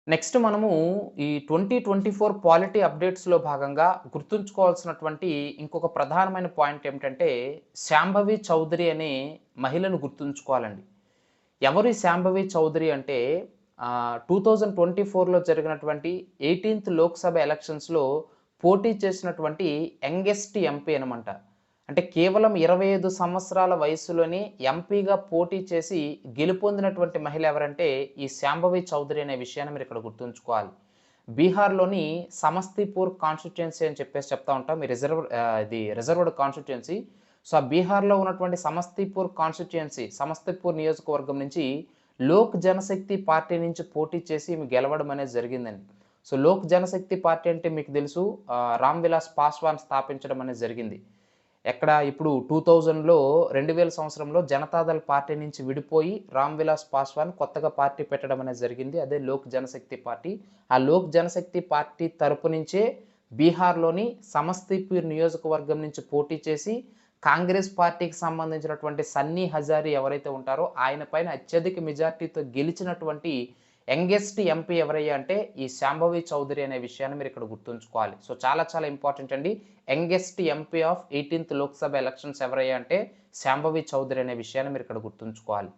Next మనము ఈ 2024 polity అప్డేట్స్‌లో భాగంగా గుర్తుంచుకోవాల్సినటువంటి ఇంకొక ప్రధానమైన పాయింట్ ఏమిటంటే, శాంభవి చౌదరి అనే మహిళను గుర్తుంచుకోవాలండి. ఎవరు ఈ శాంభవి చౌదరి అంటే 2024లో జరిగినటువంటి 18థ్ లోక్‌సభ ఎలక్షన్స్‌లో పోటీ చేసినటువంటి యంగెస్ట్ ఎంపీ అనమాట. అంటే కేవలం 25 సంవత్సరాల వయస్సులోనే ఎంపీగా పోటీ చేసి గెలుపొందినటువంటి మహిళ ఎవరంటే ఈ శాంభవి చౌదరి అనే విషయాన్ని మీరిక్కడ గుర్తుంచుకోవాలి. బీహార్‌లోని సమస్తీపూర్ కాన్స్టిట్యుయెన్సీ అని చెప్పేసి చెప్తా ఉంటాం. ఇది రిజర్వ్డ్ కాన్స్టిట్యుయెన్సీ. సో, ఆ బీహార్‌లో ఉన్నటువంటి సమస్తీపూర్ కాన్స్టిట్యుయెన్సీ, సమస్తీపూర్ నియోజకవర్గం నుంచి లోక్ జనశక్తి పార్టీ నుంచి పోటీ చేసి ఈమె గెలవడం అనేది జరిగిందండి. సో, లోక్ జనశక్తి పార్టీ అంటే మీకు తెలుసు, రామ్ విలాస్ పాస్వాన్ స్థాపించడం అనేది జరిగింది. ఎక్కడ ఇప్పుడు 2000 సంవత్సరంలో జనతాదళ్ పార్టీ నుంచి విడిపోయి రామ్ విలాస్ పాస్వాన్ కొత్తగా పార్టీ పెట్టడం అనేది జరిగింది. అదే లోక్ జనశక్తి పార్టీ. ఆ లోక్ జనశక్తి పార్టీ తరపు నుంచే బీహార్‌లోని సమస్తీపూర్ నియోజకవర్గం నుంచి పోటీ చేసి కాంగ్రెస్ పార్టీకి సంబంధించినటువంటి సన్నీ హజారీ ఎవరైతే ఉంటారో ఆయన పైన అత్యధిక మెజార్టీతో గెలిచినటువంటి యంగెస్ట్ ఎంపీ ఎవరయ్యా అంటే ఈ శాంభవి చౌదరి అనే విషయాన్ని మీరు ఇక్కడ గుర్తుంచుకోవాలి. సో, చాలా చాలా ఇంపార్టెంట్ అండి. యంగెస్ట్ ఎంపీ ఆఫ్ 18థ్ లోక్‌సభ ఎలక్షన్స్ ఎవరయ్యా అంటే శాంభవి చౌదరి అనే విషయాన్ని మీరు ఇక్కడ గుర్తుంచుకోవాలి.